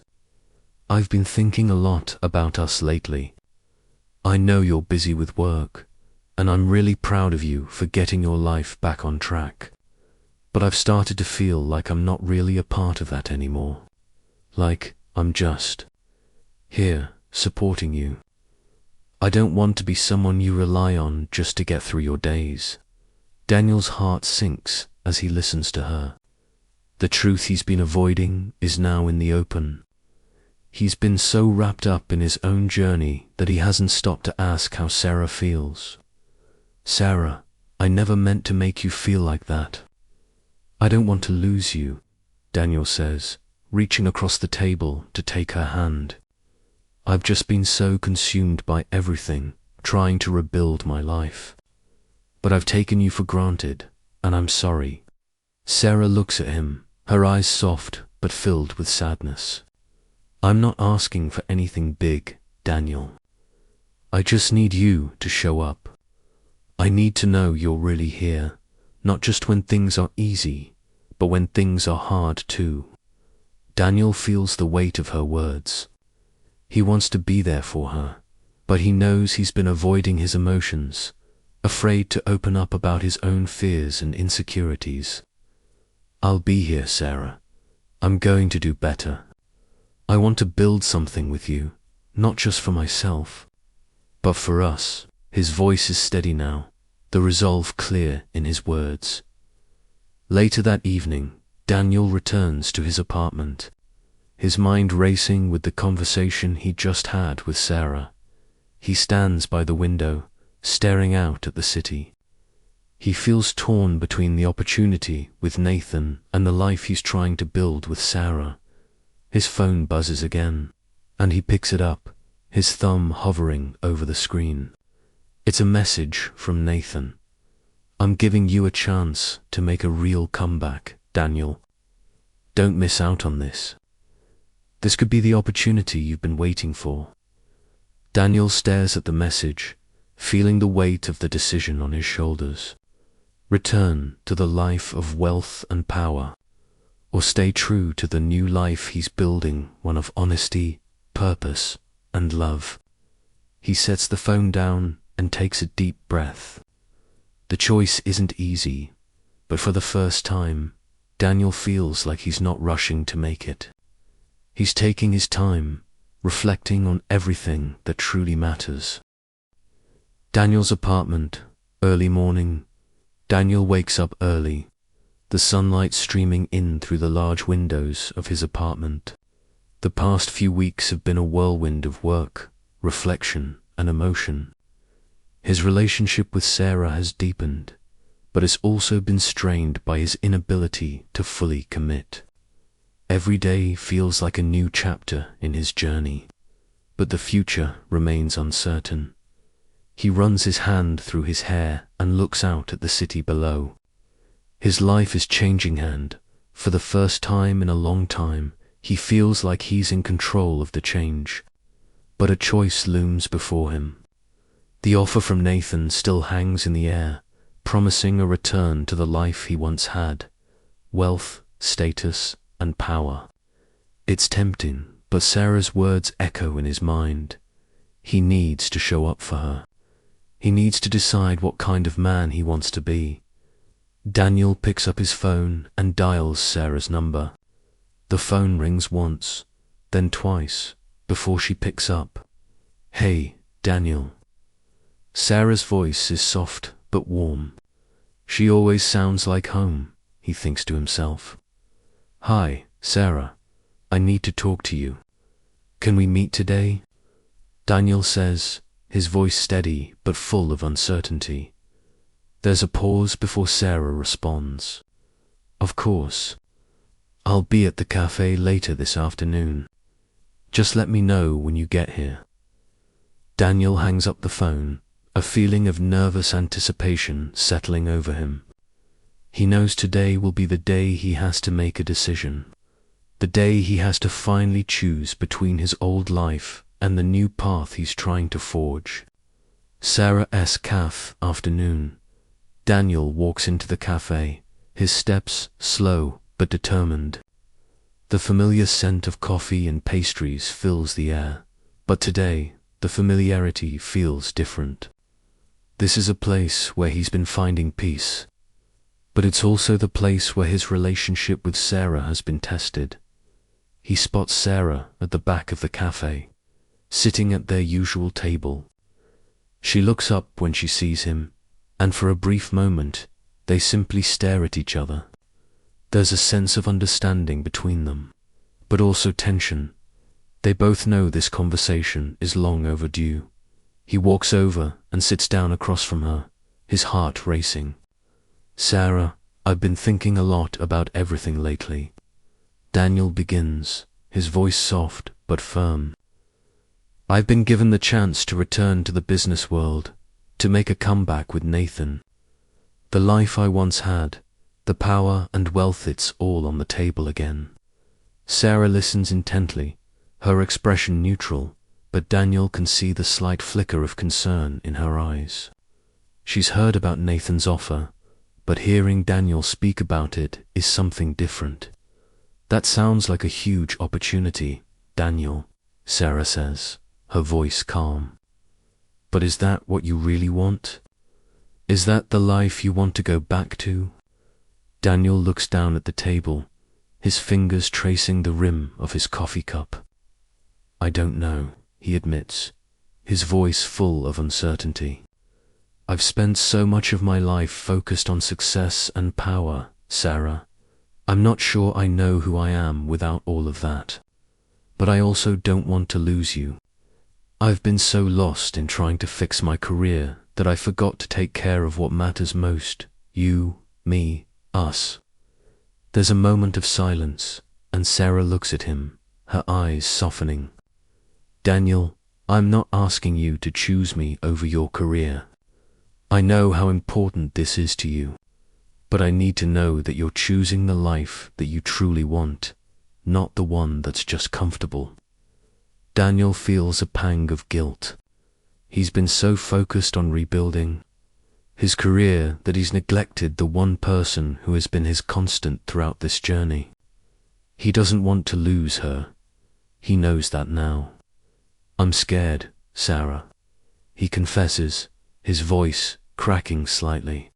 Speaker 1: "I've been thinking a lot about us lately. I know you're busy with work, and I'm really proud of you for getting your life back on track. But I've started to feel like I'm not really a part of that anymore. Like I'm just here, supporting you. I don't want to be someone you rely on just to get through your days." Daniel's heart sinks as he listens to her. The truth he's been avoiding is now in the open. He's been so wrapped up in his own journey that he hasn't stopped to ask how Sarah feels. "Sarah, I never meant to make you feel like that." "I don't want to lose you," Daniel says, reaching across the table to take her hand. "I've just been so consumed by everything, trying to rebuild my life. But I've taken you for granted, and I'm sorry." Sarah looks at him, her eyes soft but filled with sadness. "I'm not asking for anything big, Daniel. I just need you to show up. I need to know you're really here, not just when things are easy, but when things are hard too." Daniel feels the weight of her words. He wants to be there for her, but he knows he's been avoiding his emotions, afraid to open up about his own fears and insecurities. "I'll be here, Sarah. I'm going to do better. I want to build something with you, not just for myself, but for us." His voice is steady now, the resolve clear in his words. Later that evening, Daniel returns to his apartment, his mind racing with the conversation he just had with Sarah. He stands by the window, staring out at the city. He feels torn between the opportunity with Nathan and the life he's trying to build with Sarah. His phone buzzes again, and he picks it up, his thumb hovering over the screen. It's a message from Nathan. "I'm giving you a chance to make a real comeback, Daniel. Don't miss out on this. This could be the opportunity you've been waiting for." Daniel stares at the message, feeling the weight of the decision on his shoulders. Return to the life of wealth and power, or stay true to the new life he's building, one of honesty, purpose, and love. He sets the phone down and takes a deep breath. The choice isn't easy, but for the first time, Daniel feels like he's not rushing to make it. He's taking his time, reflecting on everything that truly matters. Daniel's apartment, early morning. Daniel wakes up early, the sunlight streaming in through the large windows of his apartment. The past few weeks have been a whirlwind of work, reflection, and emotion. His relationship with Sarah has deepened, but it's also been strained by his inability to fully commit. Every day feels like a new chapter in his journey, but the future remains uncertain. He runs his hand through his hair and looks out at the city below. His life is changing, and, for the first time in a long time, he feels like he's in control of the change. But a choice looms before him. The offer from Nathan still hangs in the air, promising a return to the life he once had: wealth, status, and power. It's tempting, but Sarah's words echo in his mind. He needs to show up for her. He needs to decide what kind of man he wants to be. Daniel picks up his phone and dials Sarah's number. The phone rings once, then twice, before she picks up. "Hey, Daniel." Sarah's voice is soft but warm. She always sounds like home, he thinks to himself. "Hi, Sarah. I need to talk to you. Can we meet today?" Daniel says, his voice steady but full of uncertainty. There's a pause before Sarah responds. "Of course. I'll be at the cafe later this afternoon. Just let me know when you get here." Daniel hangs up the phone, a feeling of nervous anticipation settling over him. He knows today will be the day he has to make a decision, the day he has to finally choose between his old life and the new path he's trying to forge. Sarah's cafe afternoon. Daniel walks into the cafe, his steps slow but determined. The familiar scent of coffee and pastries fills the air, but today the familiarity feels different. This is a place where he's been finding peace, but it's also the place where his relationship with Sarah has been tested. He spots Sarah at the back of the cafe, sitting at their usual table. She looks up when she sees him, and for a brief moment, they simply stare at each other. There's a sense of understanding between them, but also tension. They both know this conversation is long overdue. He walks over and sits down across from her, his heart racing. "Sarah, I've been thinking a lot about everything lately." Daniel begins, his voice soft but firm. "I've been given the chance to return to the business world, to make a comeback with Nathan. The life I once had, the power and wealth, it's all on the table again." Sarah listens intently, her expression neutral, but Daniel can see the slight flicker of concern in her eyes. She's heard about Nathan's offer, but hearing Daniel speak about it is something different. "That sounds like a huge opportunity, Daniel," Sarah says, her voice calm. "But is that what you really want? Is that the life you want to go back to?" Daniel looks down at the table, his fingers tracing the rim of his coffee cup. "I don't know," he admits, his voice full of uncertainty. "I've spent so much of my life focused on success and power, Sarah. I'm not sure I know who I am without all of that. But I also don't want to lose you. I've been so lost in trying to fix my career that I forgot to take care of what matters most, you, me, us." There's a moment of silence, and Sarah looks at him, her eyes softening. "Daniel, I'm not asking you to choose me over your career. I know how important this is to you, but I need to know that you're choosing the life that you truly want, not the one that's just comfortable." Daniel feels a pang of guilt. He's been so focused on rebuilding his career that he's neglected the one person who has been his constant throughout this journey. He doesn't want to lose her. He knows that now. "I'm scared, Sarah," he confesses, his voice cracking slightly.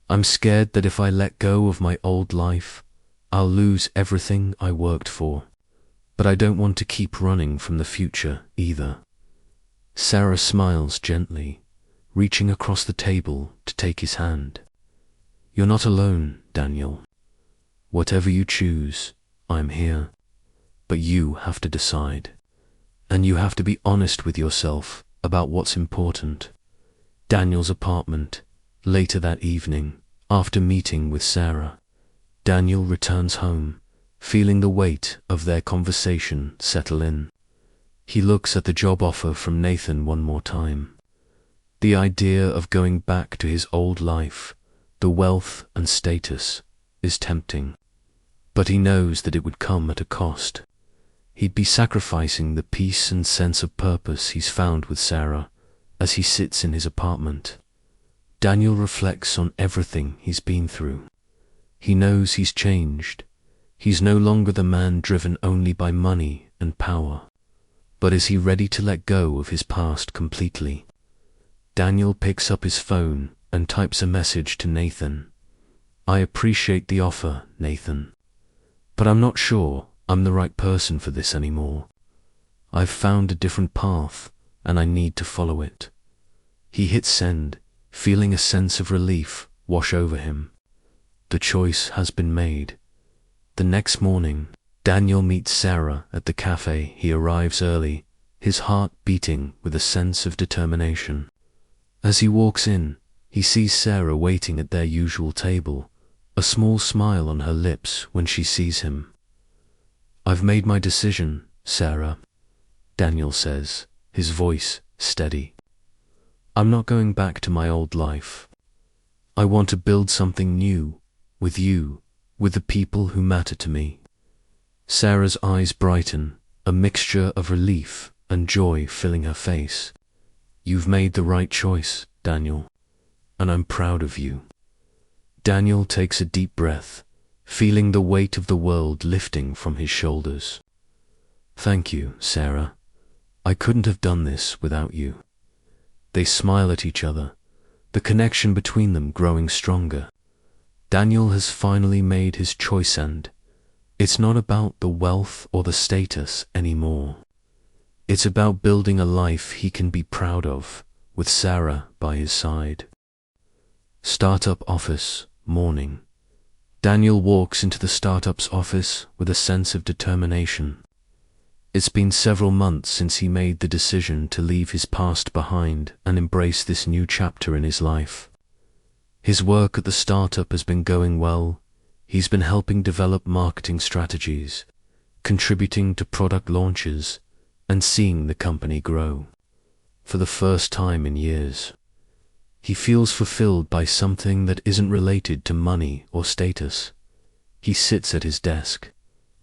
Speaker 1: "I'm scared that if I let go of my old life, I'll lose everything I worked for. But I don't want to keep running from the future either." Sarah smiles gently, reaching across the table to take his hand. "You're not alone, Daniel. Whatever you choose, I'm here. But you have to decide. And you have to be honest with yourself about what's important." Daniel's apartment, later that evening, after meeting with Sarah. Daniel returns home, feeling the weight of their conversation settle in. He looks at the job offer from Nathan one more time. The idea of going back to his old life, the wealth and status, is tempting. But he knows that it would come at a cost. He'd be sacrificing the peace and sense of purpose he's found with Sarah as he sits in his apartment. Daniel reflects on everything he's been through. He knows he's changed. He's no longer the man driven only by money and power. But is he ready to let go of his past completely? Daniel picks up his phone and types a message to Nathan. "I appreciate the offer, Nathan, but I'm not sure I'm the right person for this anymore. I've found a different path, and I need to follow it." He hits send, feeling a sense of relief wash over him. The choice has been made. The next morning, Daniel meets Sarah at the cafe. He arrives early, his heart beating with a sense of determination. As he walks in, he sees Sarah waiting at their usual table, a small smile on her lips when she sees him. "I've made my decision, Sarah," Daniel says, his voice steady. "I'm not going back to my old life. I want to build something new, with you, with the people who matter to me." Sarah's eyes brighten, a mixture of relief and joy filling her face. "You've made the right choice, Daniel, and I'm proud of you." Daniel takes a deep breath, feeling the weight of the world lifting from his shoulders. "Thank you, Sarah. I couldn't have done this without you." They smile at each other, the connection between them growing stronger. Daniel has finally made his choice, and it's not about the wealth or the status anymore. It's about building a life he can be proud of, with Sarah by his side. Startup office, morning. Daniel walks into the startup's office with a sense of determination. It's been several months since he made the decision to leave his past behind and embrace this new chapter in his life. His work at the startup has been going well. He's been helping develop marketing strategies, contributing to product launches, and seeing the company grow. For the first time in years, he feels fulfilled by something that isn't related to money or status. He sits at his desk,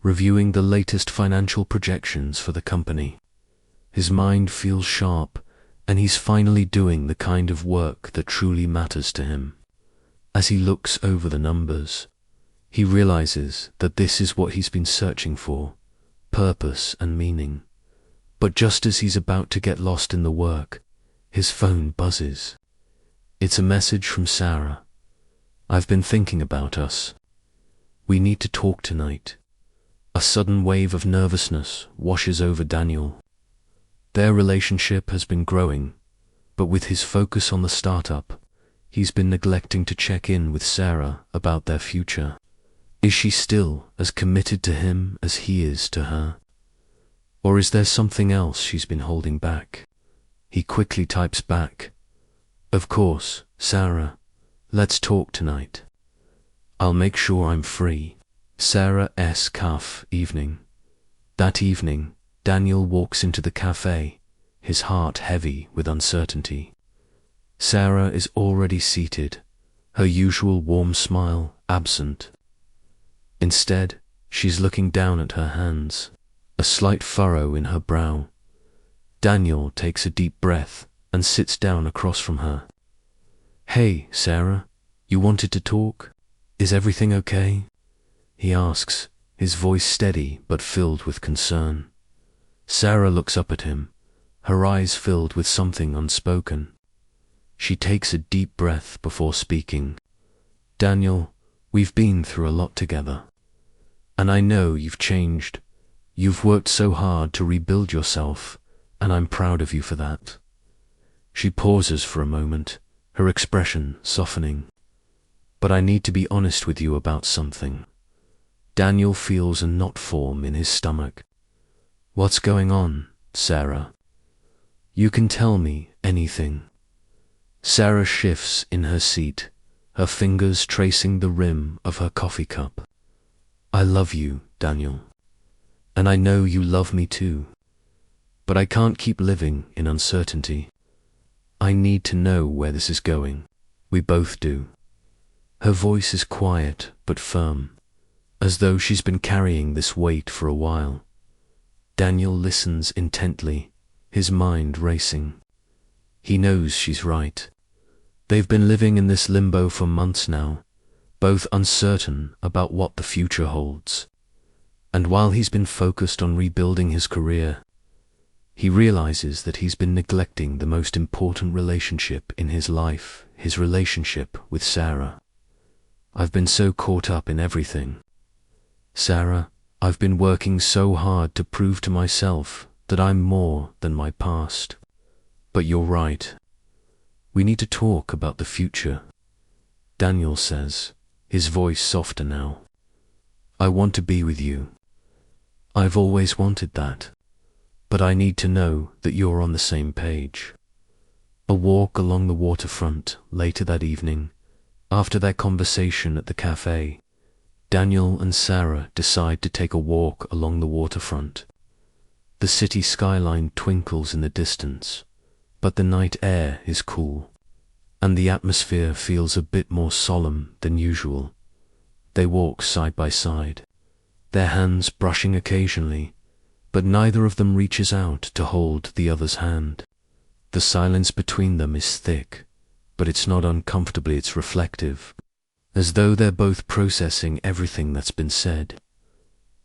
Speaker 1: reviewing the latest financial projections for the company. His mind feels sharp, and he's finally doing the kind of work that truly matters to him. As he looks over the numbers, he realizes that this is what he's been searching for, purpose and meaning. But just as he's about to get lost in the work, his phone buzzes. It's a message from Sarah. "I've been thinking about us. We need to talk tonight." A sudden wave of nervousness washes over Daniel. Their relationship has been growing, but with his focus on the startup, he's been neglecting to check in with Sarah about their future. Is she still as committed to him as he is to her? Or is there something else she's been holding back? He quickly types back, "Of course, Sarah, let's talk tonight. I'll make sure I'm free." Sarah S. Cuff, evening. That evening, Daniel walks into the cafe, his heart heavy with uncertainty. Sarah is already seated, her usual warm smile absent. Instead, she's looking down at her hands, a slight furrow in her brow. Daniel takes a deep breath and sits down across from her. "Hey, Sarah, you wanted to talk? Is everything okay?" he asks, his voice steady but filled with concern. Sarah looks up at him, her eyes filled with something unspoken. She takes a deep breath before speaking. "Daniel, we've been through a lot together. And I know you've changed. You've worked so hard to rebuild yourself, and I'm proud of you for that." She pauses for a moment, her expression softening. "But I need to be honest with you about something." Daniel feels a knot form in his stomach. "What's going on, Sarah?" "You can tell me anything." Sarah shifts in her seat, her fingers tracing the rim of her coffee cup. "I love you, Daniel. And I know you love me too. But I can't keep living in uncertainty. I need to know where this is going. We both do." Her voice is quiet but firm, as though she's been carrying this weight for a while. Daniel listens intently, his mind racing. He knows she's right. They've been living in this limbo for months now, both uncertain about what the future holds. And while he's been focused on rebuilding his career, he realizes that he's been neglecting the most important relationship in his life, his relationship with Sarah. "I've been so caught up in everything. Sarah, I've been working so hard to prove to myself that I'm more than my past. But you're right. We need to talk about the future," Daniel says, his voice softer now. "I want to be with you. I've always wanted that, but I need to know that you're on the same page." A walk along the waterfront later that evening, after their conversation at the cafe, Daniel and Sarah decide to take a walk along the waterfront. The city skyline twinkles in the distance, but the night air is cool, and the atmosphere feels a bit more solemn than usual. They walk side by side, their hands brushing occasionally, but neither of them reaches out to hold the other's hand. The silence between them is thick, but it's not uncomfortably, it's reflective, as though they're both processing everything that's been said.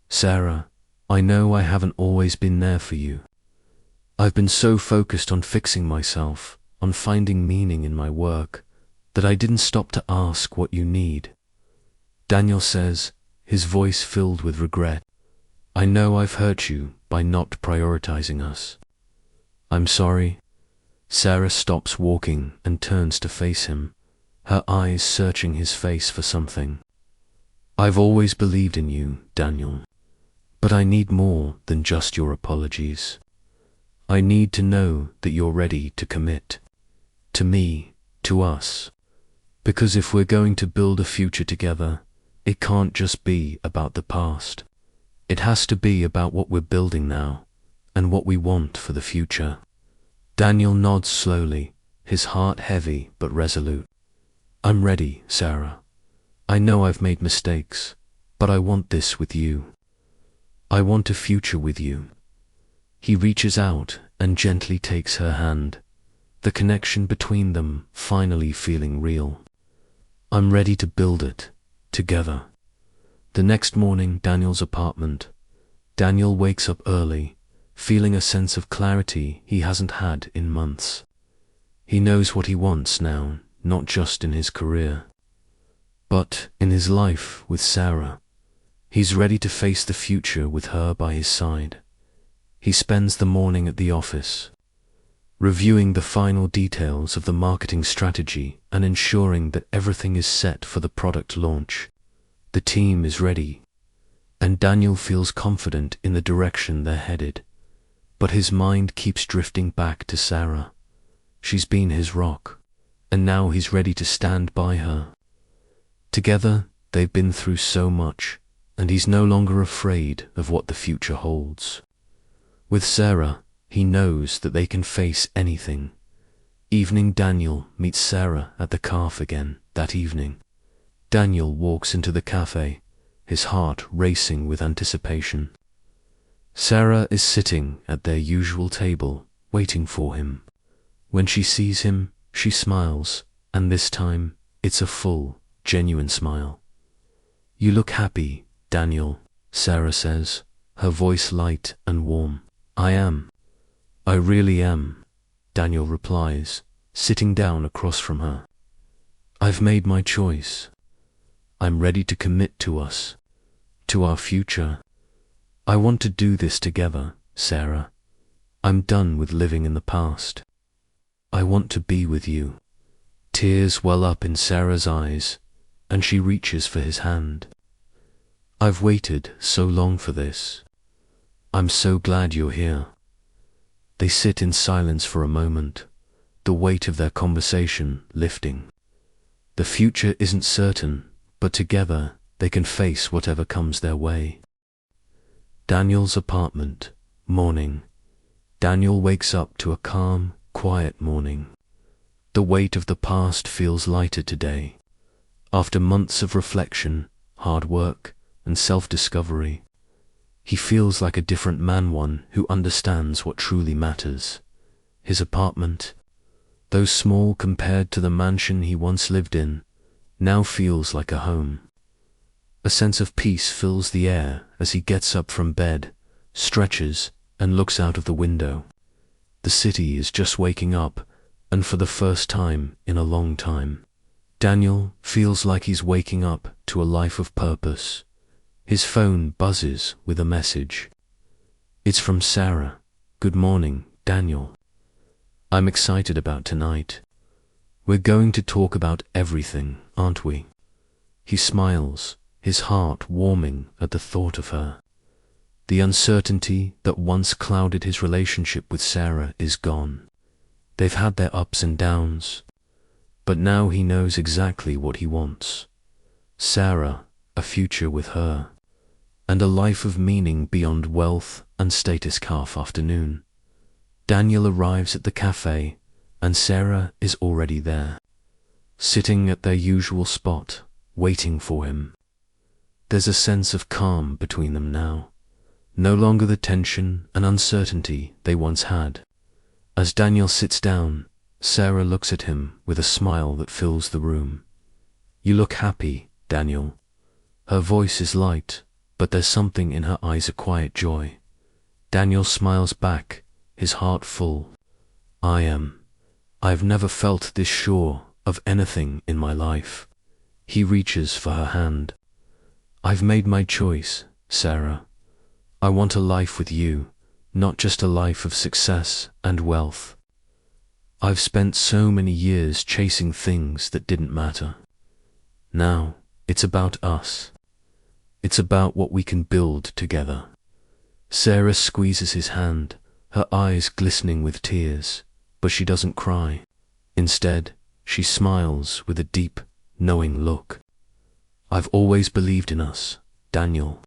Speaker 1: "Sarah, I know I haven't always been there for you. I've been so focused on fixing myself, on finding meaning in my work, that I didn't stop to ask what you need. Daniel says, his voice filled with regret. I know I've hurt you by not prioritizing us. I'm sorry. Sarah stops walking and turns to face him, her eyes searching his face for something. I've always believed in you, Daniel, but I need more than just your apologies. I need to know that you're ready to commit. To me, to us. Because if we're going to build a future together, it can't just be about the past. It has to be about what we're building now, and what we want for the future. Daniel nods slowly, his heart heavy but resolute. I'm ready, Sarah. I know I've made mistakes, but I want this with you. I want a future with you. He reaches out and gently takes her hand, the connection between them finally feeling real. I'm ready to build it, together. The next morning, Daniel's apartment. Daniel wakes up early, feeling a sense of clarity he hasn't had in months. He knows what he wants now, not just in his career, but in his life with Sarah. He's ready to face the future with her by his side. He spends the morning at the office, reviewing the final details of the marketing strategy and ensuring that everything is set for the product launch. The team is ready, and Daniel feels confident in the direction they're headed. But his mind keeps drifting back to Sarah. She's been his rock, and now he's ready to stand by her. Together, they've been through so much, and he's no longer afraid of what the future holds. With Sarah, he knows that they can face anything. Evening, Daniel meets Sarah at the cafe again that evening. Daniel walks into the cafe, his heart racing with anticipation. Sarah is sitting at their usual table, waiting for him. When she sees him, she smiles, and this time, it's a full, genuine smile. You look happy, Daniel, Sarah says, her voice light and warm. I am. I really am, Daniel replies, sitting down across from her. I've made my choice. I'm ready to commit to us, to our future. I want to do this together, Sarah. I'm done with living in the past. I want to be with you. Tears well up in Sarah's eyes, and she reaches for his hand. I've waited so long for this. I'm so glad you're here. They sit in silence for a moment, the weight of their conversation lifting. The future isn't certain, but together they can face whatever comes their way. Daniel's apartment, morning. Daniel wakes up to a calm, quiet morning. The weight of the past feels lighter today. After months of reflection, hard work, and self-discovery, he feels like a different man, one who understands what truly matters. His apartment, though small compared to the mansion he once lived in, now feels like a home. A sense of peace fills the air as he gets up from bed, stretches, and looks out of the window. The city is just waking up, and for the first time in a long time, Daniel feels like he's waking up to a life of purpose. His phone buzzes with a message. It's from Sarah. Good morning, Daniel. I'm excited about tonight. We're going to talk about everything, aren't we? He smiles, his heart warming at the thought of her. The uncertainty that once clouded his relationship with Sarah is gone. They've had their ups and downs, but now he knows exactly what he wants. Sarah, a future with her, and a life of meaning beyond wealth and status. Afternoon. Daniel arrives at the cafe, and Sarah is already there, sitting at their usual spot, waiting for him. There's a sense of calm between them now, no longer the tension and uncertainty they once had. As Daniel sits down, Sarah looks at him with a smile that fills the room. You look happy, Daniel. Her voice is light, but there's something in her eyes, a quiet joy. Daniel smiles back, his heart full. I've never felt this sure of anything in my life. He reaches for her hand. I've made my choice, Sarah. I want a life with you, not just a life of success and wealth. I've spent so many years chasing things that didn't matter. Now, it's about us. It's about what we can build together. Sarah squeezes his hand, her eyes glistening with tears, but she doesn't cry. Instead, she smiles with a deep, knowing look. I've always believed in us, Daniel.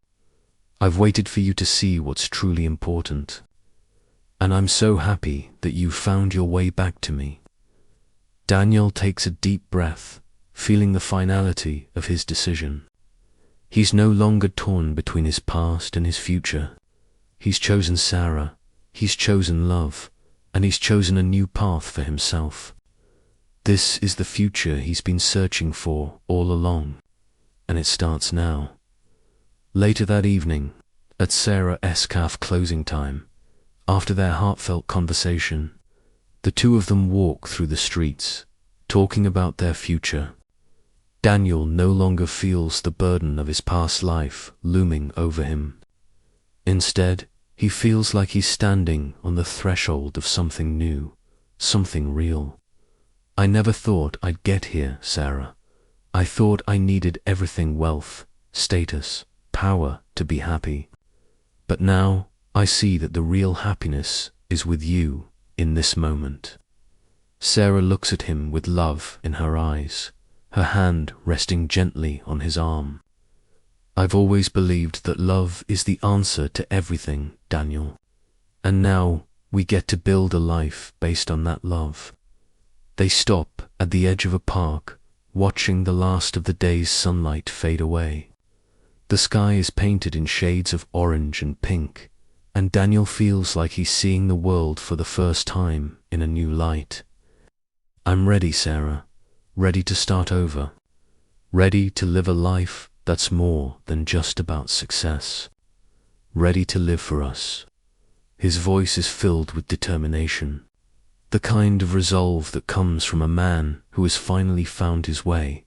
Speaker 1: I've waited for you to see what's truly important. And I'm so happy that you found your way back to me. Daniel takes a deep breath, feeling the finality of his decision. He's no longer torn between his past and his future. He's chosen Sarah, he's chosen love, and he's chosen a new path for himself. This is the future he's been searching for all along, and it starts now. Later that evening, at Sarah's cafe closing time, after their heartfelt conversation, the two of them walk through the streets, talking about their future. Daniel no longer feels the burden of his past life looming over him. Instead, he feels like he's standing on the threshold of something new, something real. I never thought I'd get here, Sarah. I thought I needed everything: wealth, status, power to be happy. But now, I see that the real happiness is with you in this moment. Sarah looks at him with love in her eyes, her hand resting gently on his arm. I've always believed that love is the answer to everything, Daniel. And now we get to build a life based on that love. They stop at the edge of a park, watching the last of the day's sunlight fade away. The sky is painted in shades of orange and pink, and Daniel feels like he's seeing the world for the first time in a new light. I'm ready, Sarah, ready to start over, ready to live a life that's more than just about success, ready to live for us. His voice is filled with determination, the kind of resolve that comes from a man who has finally found his way.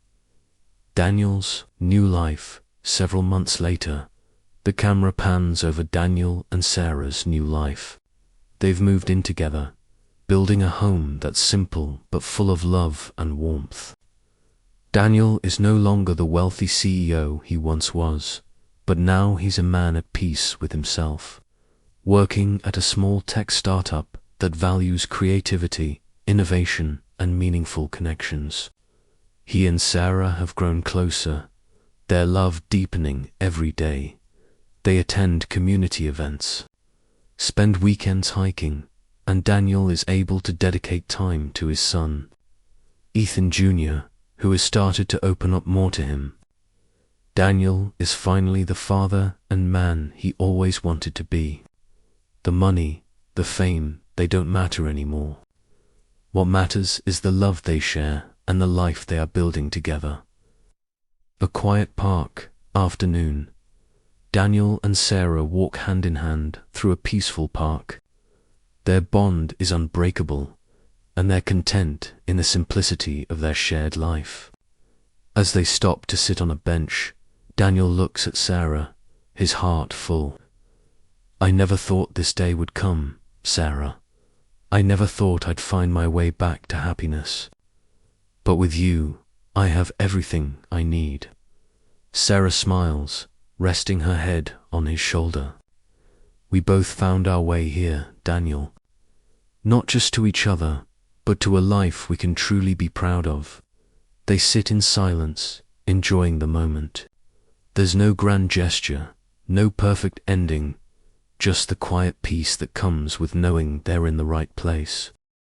Speaker 1: Daniel's new life, several months later. The camera pans over Daniel and Sarah's new life. They've moved in together, building a home that's simple but full of love and warmth. Daniel is no longer the wealthy CEO he once was, but now he's a man at peace with himself, working at a small tech startup that values creativity, innovation, and meaningful connections. He and Sarah have grown closer, their love deepening every day. They attend community events, spend weekends hiking, and Daniel is able to dedicate time to his son, Ethan Jr., who has started to open up more to him. Daniel is finally the father and man he always wanted to be. The money, the fame, they don't matter anymore. What matters is the love they share and the life they are building together. A quiet park, afternoon. Daniel and Sarah walk hand in hand through a peaceful park. Their bond is unbreakable, and they're content in the simplicity of their shared life. As they stop to sit on a bench, Daniel looks at Sarah, his heart full. I never thought this day would come, Sarah. I never thought I'd find my way back to happiness. But with you, I have everything I need. Sarah smiles, resting her head on his shoulder. We both found our way here, Daniel. Not just to each other, but to a life we can truly be proud of. They sit in silence, enjoying the moment. There's no grand gesture, no perfect ending, just the quiet peace that comes with knowing they're in the right place.